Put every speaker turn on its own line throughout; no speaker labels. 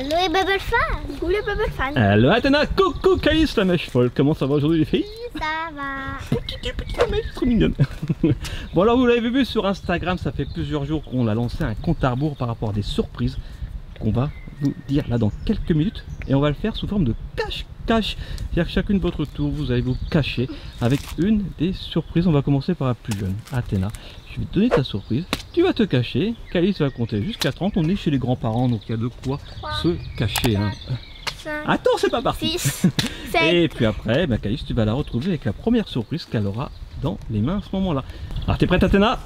Allo les Bubble Fans. Coucou les Bubble Fans.
Allo Athéna, coucou Calice la mèche folle. Comment ça va aujourd'hui les filles?
Ça va.
Petite mèche trop mignonne. Bon alors vous l'avez vu sur Instagram, ça fait plusieurs jours qu'on a lancé un compte à rebours par rapport à des surprises qu'on va vous dire là dans quelques minutes. Et on va le faire sous forme de cache-cache. C'est-à-dire que chacune de votre tour, vous allez vous cacher avec une des surprises. On va commencer par la plus jeune, Athéna. Je vais te donner ta surprise, tu vas te cacher, Calice va compter jusqu'à 30, on est chez les grands-parents donc il y a de quoi 3, se cacher. 4, 5, attends, c'est pas parti. 6, 7. Et puis après, bah, Calice, tu vas la retrouver avec la première surprise qu'elle aura dans les mains à ce moment-là. Alors t'es prête Athéna?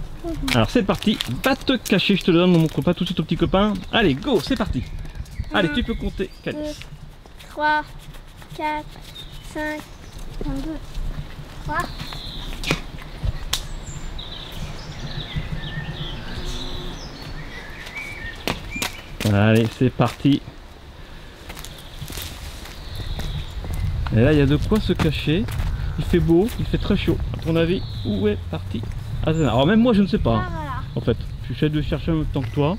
Alors c'est parti, va te cacher, je te le donne, ne montre pas tout de suite au petit copain. Allez, go, c'est parti. Allez, tu peux compter, Calice.
2, 3, 4, 5, 2, 3.
Allez, c'est parti. Et là, il y a de quoi se cacher. Il fait beau, il fait très chaud. À ton avis, où est parti Athéna? Alors même moi, je ne sais pas. Hein.
Voilà.
En fait, j'essaie de chercher en même temps que toi.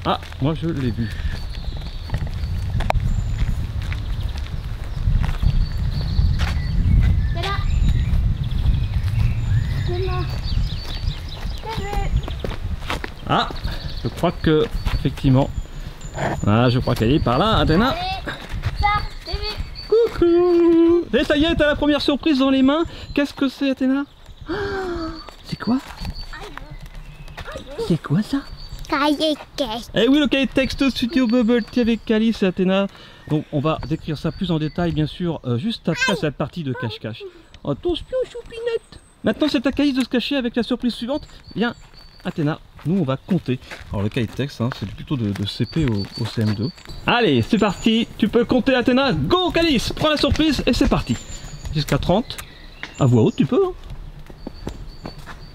Ah, moi je l'ai vu.
C'est là. C'est là. C'est vu.
Ah, je crois que, effectivement. Ah, je crois qu'elle est par là, Athéna.
Allez, ça, c'est vu.
Coucou. Et ça y est, t'as la première surprise dans les mains. Qu'est-ce que c'est, Athéna? C'est quoi? C'est quoi ça?
Cahier texte.
Eh oui, le cahier de texte Studio Bubble Tea avec Calice et Athéna. Donc on va décrire ça plus en détail bien sûr juste après cette partie de cache-cache. Attention choupinette. Maintenant c'est à Calice de se cacher avec la surprise suivante. Viens Athéna, nous on va compter. Alors le cahier de texte hein, c'est plutôt de CP au CM2. Allez c'est parti, tu peux compter Athéna. Go Calice, prends la surprise et c'est parti. Jusqu'à 30. À voix haute tu peux. Hein.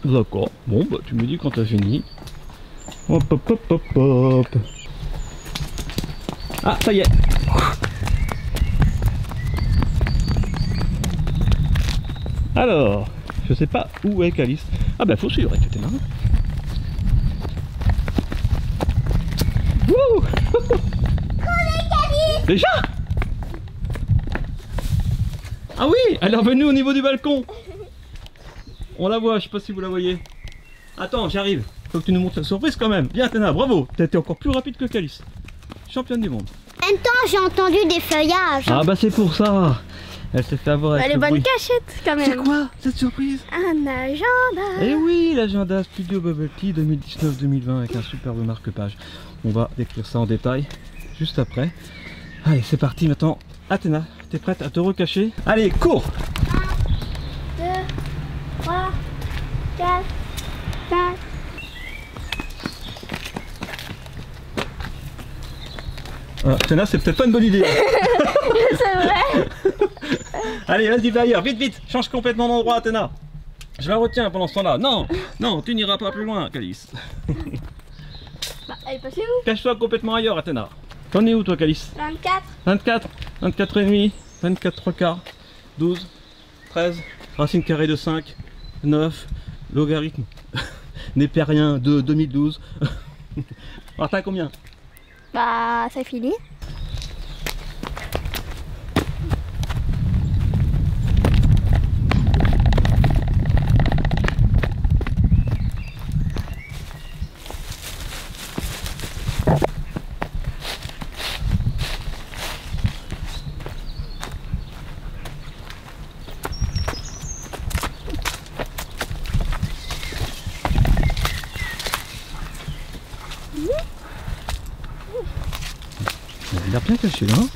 D'accord, bon bah tu me dis quand t'as fini. Hop hop hop hop hop. Ah ça y est. Alors, je sais pas où est Calice. Ah bah faut suivre avec tes mains. Wouh. Déjà. Ah oui, elle est revenue au niveau du balcon. On la voit, je sais pas si vous la voyez. Attends, j'arrive. Faut que tu nous montres la surprise quand même. Bien Athéna, bravo. T'as été encore plus rapide que Calice. Championne du monde.
En même temps, j'ai entendu des feuillages.
Ah bah c'est pour ça. Elle s'est fait avoir avec
Elle est
le
bonne
bruit.
cachette quand même.
C'est quoi cette surprise?
Un agenda.
Eh oui, l'agenda Studio Bubble Tea 2019-2020 avec un superbe marque-page. On va décrire ça en détail juste après. Allez, c'est parti maintenant. Athéna, t'es prête à te recacher? Allez, cours!
1, 2, 3, 4, 5.
Ah, Athéna, c'est peut-être pas une bonne idée.
C'est vrai.
Allez, vas-y, va ailleurs, vite, vite, change complètement d'endroit, Athéna. Je la retiens pendant ce temps-là. Non, non, tu n'iras pas plus loin, Calice.
Bah, elle est passée où?
Cache-toi complètement ailleurs, Athéna. T'en es où, toi, Calice?
24.
24, 24 et demi, 24 3 quarts, 12, 13, racine carrée de 5, 9, logarithme népérien de 2012. Alors, t'as combien?
Bah, ça finit.
Il a bien caché là. Hein,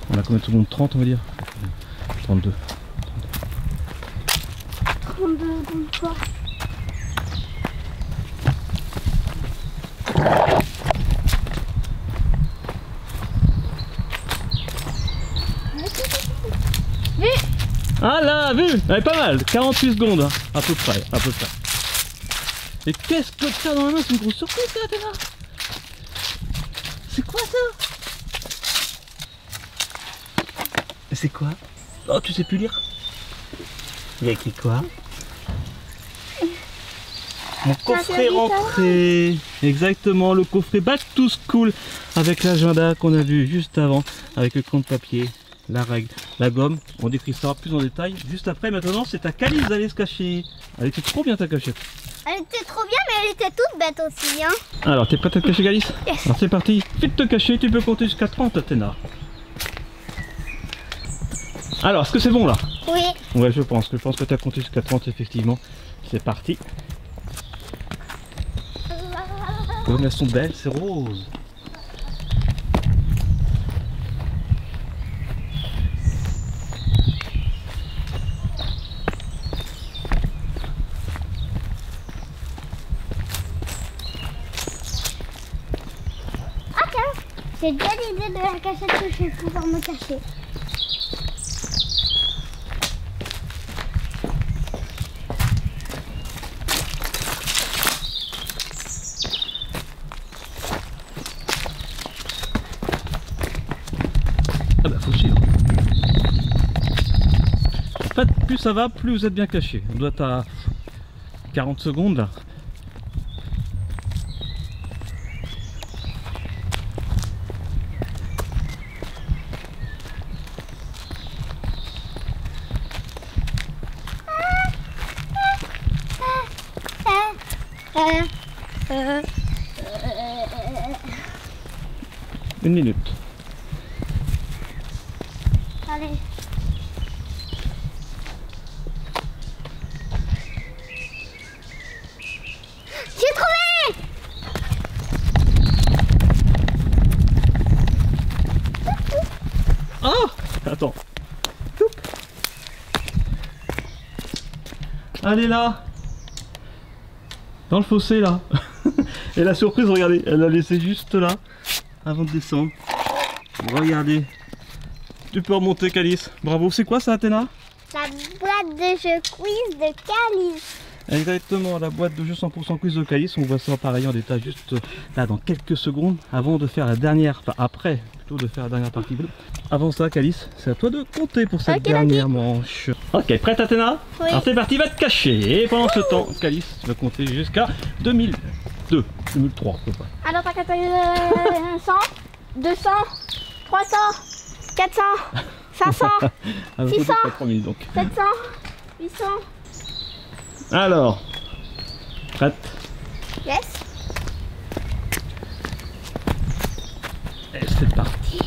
on a combien de secondes? 30 on va dire. 32.
32 secondes quoi? Vu.
Ah là, vu. Elle est pas mal. 48 secondes. Hein. À peu près, à peu près. Et qu'est-ce que t'as dans la main? C'est une grosse surprise là, Athéna. C'est quoi ça? C'est quoi? Oh, tu sais plus lire? Il y a écrit quoi? Mon coffret rentré. Exactement, le coffret Back to School avec l'agenda qu'on a vu juste avant, avec le compte papier, la règle, la gomme. On décrit ça plus en détail juste après. Maintenant, c'est à Calice d'aller se cacher. Elle était trop bien ta cachette.
Elle était trop bien, mais elle était toute bête aussi. Hein.
Alors, t'es prête à te cacher, Calice?
Yes.
Alors, c'est parti. Vite te cacher, tu peux compter jusqu'à 30, Athéna. Alors, est-ce que c'est bon là?
Oui.
Ouais, je pense que tu as compté jusqu'à 30, effectivement. C'est parti. Oh, mais elles sont belles, c'est rose.
Ah tiens, j'ai déjà l'idée de la cachette que je vais pouvoir me cacher.
Ah bah faut suivre. En fait, plus ça va, plus vous êtes bien caché. On doit être à 40 secondes là. Une minute.
Allez. J'ai trouvé!
Oh! Attends. Toup. Elle est là. Dans le fossé là. Et la surprise, regardez, elle l'a laissé juste là. Avant de descendre. Regardez. Tu peux remonter, Calice. Bravo. C'est quoi ça, Athéna?
La boîte de jeux quiz de Calice.
Exactement, la boîte de jeu 100% quiz de Calice. On voit ça pareil en détail juste là dans quelques secondes. Avant de faire la dernière, enfin après plutôt de faire la dernière partie. Avant ça, Calice, c'est à toi de compter pour cette dernière manche. Ok, prête, Athéna?
Oui.
Alors c'est parti, va te cacher. Et pendant ce temps, Calice va compter jusqu'à 2002, 2003 à peu près.
Alors t'as 100, 200, 300, 400, 500,
Ah,
600,
3000 donc.
700, 800.
Alors, prête?
Yes.
Et c'est parti.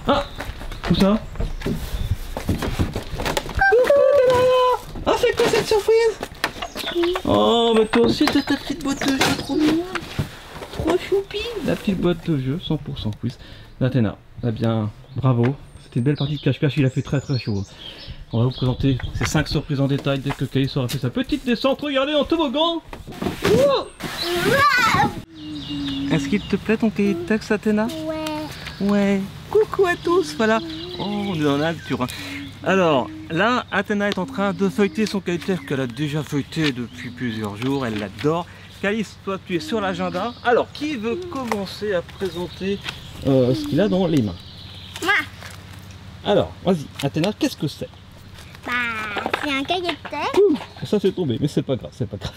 Ah, tout ça. Ah, c'est quoi cette surprise? Oh, mais toi aussi t'as ta petite boîte de jeu trop mignonne. Trop choupi. La petite boîte de jeu 100% quiz d'Athéna. Eh bien, bravo. C'était une belle partie de cache-cache, il a fait très très chaud. On va vous présenter ces 5 surprises en détail dès que Calice aura fait sa petite descente. Regardez en toboggan. Est-ce qu'il te plaît ton cahier de texte, Athéna?
Ouais.
Ouais. Coucou à tous, voilà. Oh, on est dans la nature. Alors, là, Athéna est en train de feuilleter son cahier de texte qu'elle a déjà feuilleté depuis plusieurs jours. Elle l'adore. Calice, toi, tu es sur l'agenda. Alors, qui veut commencer à présenter ce qu'il a dans les mains?
Moi.
Alors, vas-y, Athéna, qu'est-ce que c'est?
Bah, c'est un cahier de texte.
Ouh, ça c'est tombé, mais c'est pas grave, c'est pas grave.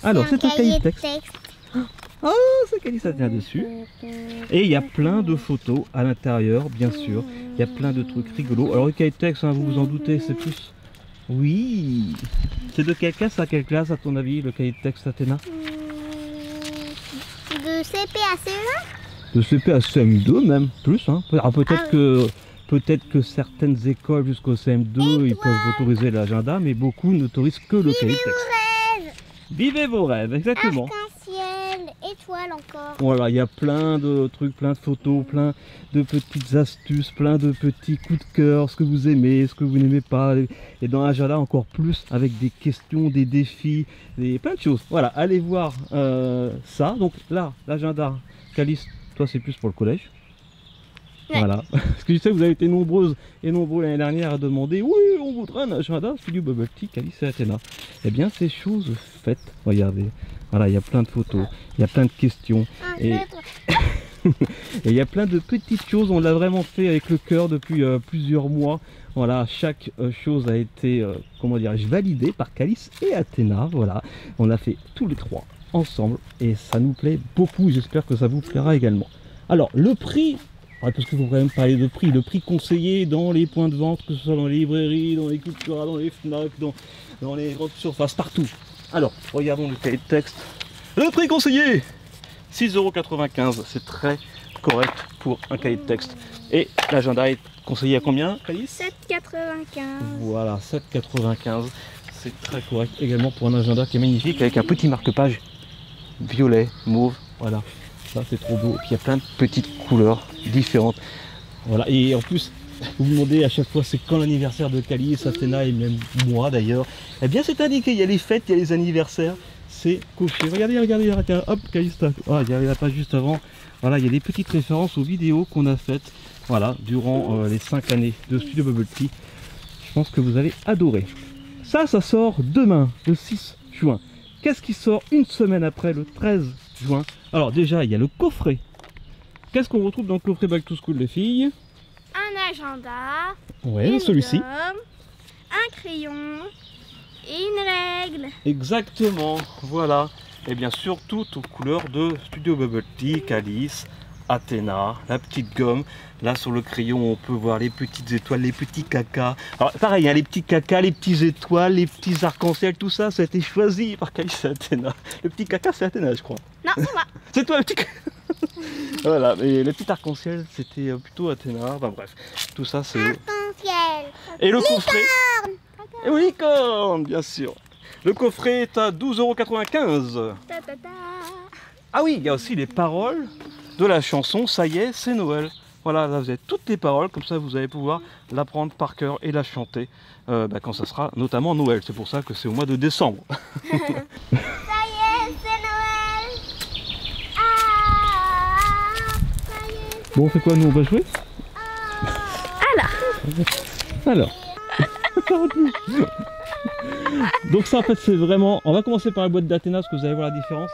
Alors, c'est un cahier de texte. Oh, c'est Calice Athéna dessus. Et il y a plein de photos à l'intérieur, bien sûr. Il y a plein de trucs rigolos. Alors, le cahier de texte, hein, vous vous en doutez, c'est plus... Oui. C'est de quelle classe à quelle classe, à ton avis, le cahier de texte, Athéna?
De CP à CE1.
De CP à CM2 même, plus. Hein. Alors, peut-être que certaines écoles jusqu'au CM2, ils peuvent autoriser l'agenda, mais beaucoup n'autorisent que le cahier de texte. Vivez vos rêves, exactement.
Arc-en-ciel, étoile encore.
Voilà, il y a plein de trucs, plein de photos, plein de petites astuces, plein de petits coups de cœur, ce que vous aimez, ce que vous n'aimez pas. Et dans l'agenda encore plus, avec des questions, des défis, plein de choses. Voilà, allez voir ça. Donc là, l'agenda, Calice, Toi, c'est plus pour le collège.
Ouais.
Voilà. Parce que je sais que vous avez été nombreuses et nombreux l'année dernière à demander oui, on voudrait un agenda Studio Bubble Tea, Calice et Athéna. Eh bien, c'est chose faite. Regardez. Voilà, il y a plein de photos, il y a plein de questions. Et il y a plein de petites choses. On l'a vraiment fait avec le cœur depuis plusieurs mois. Voilà, chaque chose a été, comment dirais-je, validée par Calice et Athéna. Voilà, on l'a fait tous les trois ensemble et ça nous plaît beaucoup. J'espère que ça vous plaira également. Alors, le prix, ouais, parce qu'il faut quand même parler de prix. Le prix conseillé dans les points de vente, que ce soit dans les librairies, dans les Cultura, dans les Fnac, dans les grandes surfaces, partout. Alors, regardons le cahier de texte. Le prix conseillé 6,95 €, c'est très correct pour un cahier de texte. Et l'agenda est conseillé à combien, Calice?
7,95.
Voilà, 7,95 €. C'est très correct également pour un agenda qui est magnifique avec un petit marque-page violet, mauve. Voilà, ça c'est trop beau. Et puis il y a plein de petites couleurs différentes. Voilà, et en plus, vous me demandez à chaque fois c'est quand l'anniversaire de Calice, Athéna et même moi d'ailleurs. Eh bien, c'est indiqué, il y a les fêtes, il y a les anniversaires. C'est coché. Regardez, regardez, regardez, hop, Calice, il y avait la page juste avant. Voilà, il y a des petites références aux vidéos qu'on a faites, voilà, durant les 5 années de Studio Bubble Tea. Je pense que vous allez adorer. Ça sort demain, le 6 juin. Qu'est-ce qui sort une semaine après, le 13 juin? Alors déjà, il y a le coffret. Qu'est-ce qu'on retrouve dans le coffret Back to School, les filles?
Un agenda.
Ouais, celui-ci.
Un crayon. Et une règle.
Exactement, voilà. Et bien sûr, toutes aux couleurs de Studio Bubble Tea, Calice, Athéna, la petite gomme. Là, sur le crayon, on peut voir les petites étoiles, les petits cacas. Alors, pareil, hein, les petits cacas, les petites étoiles, les petits arcs-en-ciel, tout ça, ça a été choisi par Calice et Athéna. Le petit caca, c'est Athéna, je crois.
Non, c'est moi.
C'est toi, le petit caca. Voilà, et le petit arc-en-ciel, c'était plutôt Athéna. Enfin bref, tout ça, c'est...
Arc-en-ciel.
Et le coffret. Et oui, licorne, bien sûr. Le coffret est à 12,95 €. Ah oui, il y a aussi les paroles de la chanson « Ça y est, c'est Noël ». Voilà, là vous avez toutes les paroles, comme ça vous allez pouvoir l'apprendre par cœur et la chanter quand ça sera notamment Noël. C'est pour ça que c'est au mois de décembre.
Ça y est, c'est Noël. Ah, ça y est.
Bon, on fait quoi, nous on va jouer? Alors. Donc ça en fait c'est vraiment... On va commencer par la boîte d'Athéna parce que vous allez voir la différence.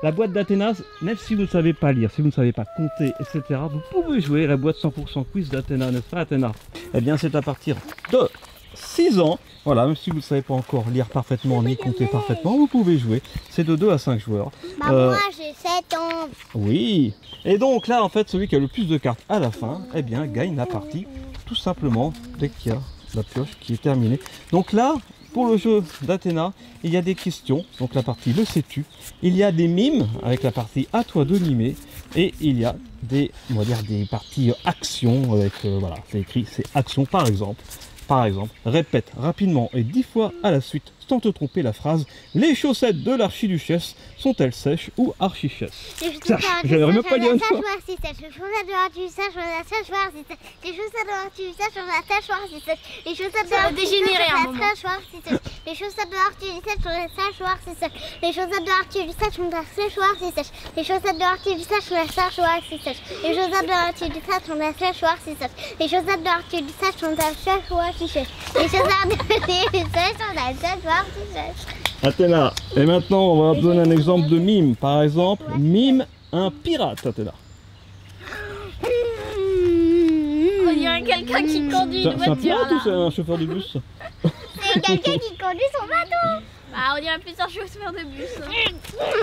La boîte d'Athéna, même si vous ne savez pas lire, si vous ne savez pas compter, etc., vous pouvez jouer la boîte 100% quiz d'Athéna, n'est-ce pas Athéna? Eh bien c'est à partir de 6 ans. Voilà, même si vous ne savez pas encore lire parfaitement ni compter parfaitement, vous pouvez jouer. C'est de 2 à 5 joueurs.
Moi j'ai 7 ans.
Oui. Et donc là en fait celui qui a le plus de cartes à la fin, eh bien gagne la partie tout simplement dès qu'il y a la pioche qui est terminée. Donc là, pour le jeu d'Athéna, il y a des questions, donc la partie le sais-tu, il y a des mimes avec la partie à toi de mimer, et il y a des, on va dire, des parties actions avec, voilà, c'est écrit, c'est action par exemple, répète rapidement et 10 fois à la suite, sans te tromper la phrase, les chaussettes de l'archiduchesse sont-elles sèches ou archichesses? J'avais même pas dit une fois.
Les chaussettes de l'archiduchesse sont la séchoir, c'est sèche. Les chaussettes de l'archiduchesse sont la séchoir, c'est sèche. Les chaussettes de l'archiduchesse sont la séchoir, c'est sèche. Les chaussettes de l'archiduchesse sont la séchoir, c'est sèche. Les chaussettes de l'archiduchesse sont la séchoir, c'est sèche. Les chaussettes de l'archiduchesse sont la séchoir, c'est sèche. Les chaussettes de l'archiduchesse sont la séchoir, c'est sèche. Les chaussettes de l'archiduchesse sont la séchoir, c'est sèche. Les chaussettes de l'archiduchesse sont la séchoir.
Athéna, et maintenant on va donner un exemple de mime. Par exemple, mime un pirate, Athéna.
On dirait quelqu'un qui conduit une
C'est un
voiture
pirate ou
là.
c'est un chauffeur de bus?
C'est quelqu'un qui conduit son bateau.
Ah, on dirait plus un chauffeur de bus.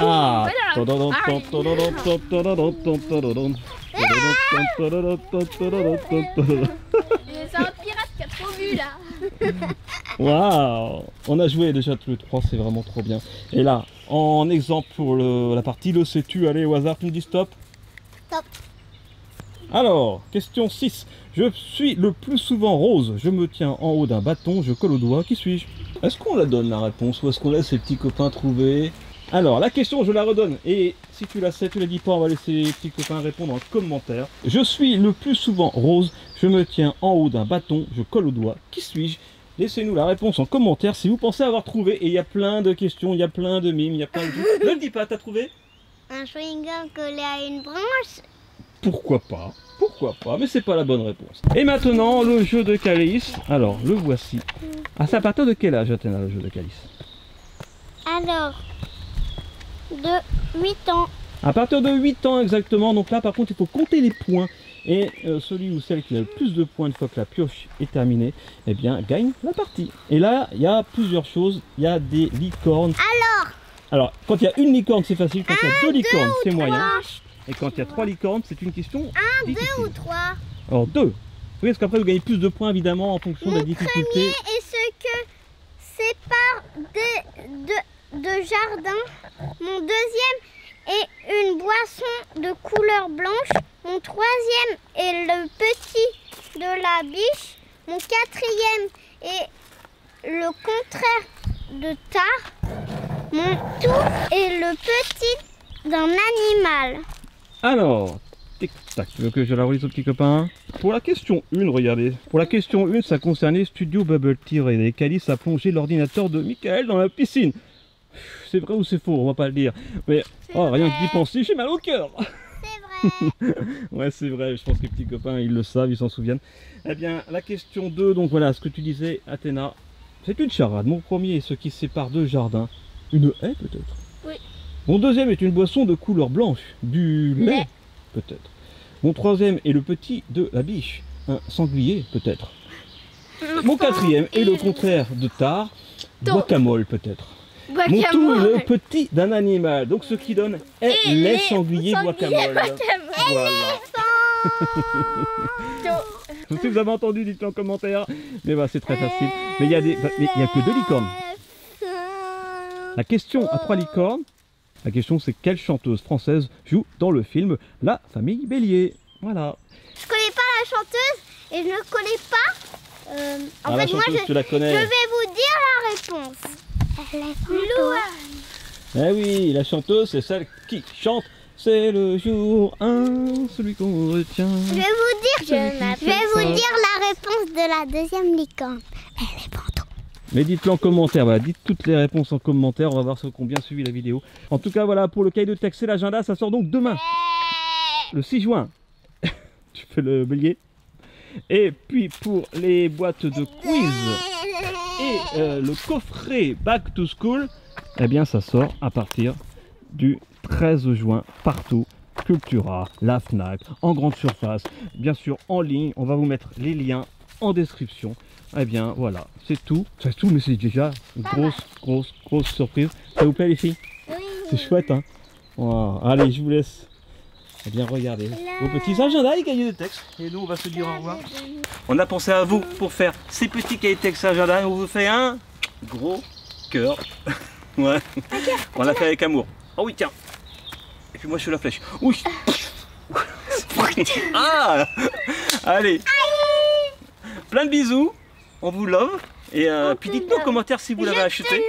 Ah.
C'est un pirate qui a trop vu là.
Waouh! On a joué déjà tous les trois, c'est vraiment trop bien. Et là, en exemple pour la partie le sais-tu, allez au hasard, tu me dis stop.
Stop.
Alors, question 6. Je suis le plus souvent rose, je me tiens en haut d'un bâton, je colle au doigt, qui suis-je? Est-ce qu'on la donne la réponse ou est-ce qu'on laisse ses petits copains trouver? Alors, la question, je la redonne. Et si tu la sais, tu la dis pas, on va laisser les petits copains répondre en commentaire. Je suis le plus souvent rose, je me tiens en haut d'un bâton, je colle au doigt, qui suis-je? Laissez-nous la réponse en commentaire si vous pensez avoir trouvé. Et il y a plein de questions, il y a plein de mimes, il y a plein de... Ne le dis pas, t'as trouvé?
Un chewing-gum collé à une branche.
Pourquoi pas? Pourquoi pas? Mais c'est pas la bonne réponse. Et maintenant, le jeu de Calice. Alors, le voici. Ah, c'est à partir de quel âge, Athéna, le jeu de Calice?
Alors, de 8 ans.
À partir de 8 ans exactement. Donc là, par contre, il faut compter les points. Et celui ou celle qui a le plus de points une fois que la pioche est terminée, eh bien, gagne la partie. Et là, il y a plusieurs choses. Il y a des licornes. Alors, quand il y a une licorne, c'est facile. Quand il y a deux licornes, c'est moyen. Et quand il y a 3 licornes, c'est une question
1, 2 ou 3?
Alors 2. Oui, parce qu'après vous gagnez plus de points évidemment en fonction de la difficulté.
Mon premier est ce que sépare de jardin. Mon deuxième est une boisson de couleur blanche. Mon troisième est le petit de la biche. Mon quatrième est le contraire de tard. Mon tout est le petit d'un animal.
Alors, tic-tac, tu veux que je la relise au petit copain? Pour la question 1, regardez. Pour la question 1, ça concernait Studio Bubble Tea et Calice a plongé l'ordinateur de Michael dans la piscine. C'est vrai ou c'est faux? On va pas le dire. Mais rien que d'y penser, j'ai mal au cœur.
C'est vrai.
Ouais, c'est vrai, je pense que les petits copains, ils le savent, ils s'en souviennent. Eh bien, la question 2, donc voilà, ce que tu disais, Athéna, c'est une charade. Mon premier est ce qui sépare deux jardins. Une haie, peut-être?
Oui.
Mon deuxième est une boisson de couleur blanche. Du lait, peut-être. Mon troisième est le petit de la biche. Un sanglier, peut-être. Mon quatrième est le contraire de tard. Guacamole, peut-être. Mon tout est le petit d'un animal. Donc ce qui donne est les sangliers guacamole. Voilà. Si vous avez entendu, dites-le en commentaire. Mais bah, c'est très facile. Mais il y a que 2 licornes. La question à 3 licornes. La question c'est quelle chanteuse française joue dans le film La Famille Bélier? Voilà.
Je connais pas la chanteuse et je ne connais pas. En
la
fait, moi
chanteuse, tu la connais.
je vais vous dire la réponse.
Eh oui, la chanteuse c'est celle qui chante. C'est le jour 1, celui qu'on retient.
Je vais vous dire la réponse de la deuxième licorne. Elle est bandeau.
Mais dites-le en commentaire, voilà, dites toutes les réponses en commentaire, on va voir ceux qui ont bien suivi la vidéo. En tout cas, voilà, pour le cahier de texte et l'agenda, ça sort donc demain, le 6 juin. Tu fais le bélier. Et puis pour les boîtes de quiz et le coffret Back to School, eh bien ça sort à partir du 13 juin partout. Cultura, la Fnac, en grande surface, bien sûr en ligne, on va vous mettre les liens en description. Eh bien voilà, c'est tout, mais c'est déjà une grosse surprise. Ça vous plaît les filles?
Oui.
C'est chouette hein. Wow. Allez, je vous laisse. Eh bien regardez vos petits agendas et cahiers de texte. Et nous on va se dire au revoir. On a pensé à vous pour faire ces petits cahiers de texte et agendas et on vous fait un gros cœur. Ouais. On l'a fait avec amour. Oh oui tiens. Et puis moi je suis la flèche. Oui. Ah. Allez. Plein de bisous. On vous love. Et puis dites-nous en commentaire si vous l'avez acheté.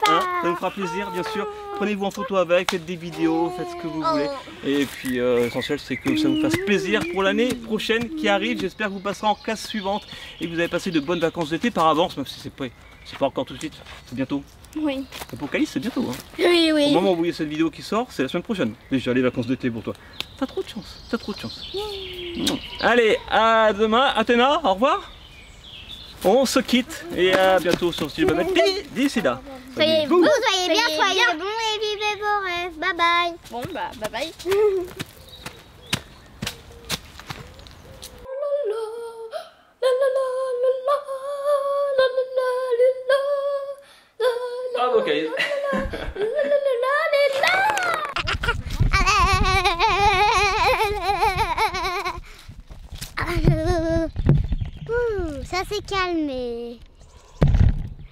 Hein, ça nous fera plaisir bien sûr. Prenez-vous en photo avec, faites des vidéos, faites ce que vous voulez. Et puis l'essentiel c'est que ça vous fasse plaisir pour l'année prochaine qui arrive. J'espère que vous passerez en classe suivante et que vous avez passé de bonnes vacances d'été par avance, même si c'est pas encore tout de suite, c'est bientôt.
Oui.
Et pour Calice c'est bientôt. Hein.
Oui.
Au moment où vous voyez cette vidéo qui sort, c'est la semaine prochaine. Déjà les vacances d'été pour toi. T'as trop de chance, Allez, à demain, Athéna, au revoir. On se quitte et à bientôt sur Studio Bubble Tea. D'ici là.
Soyez bien, soyez bons et vivez vos rêves. Bye bye.
Bon bah bye bye.
Bravo Calice.
Ça s'est calmé.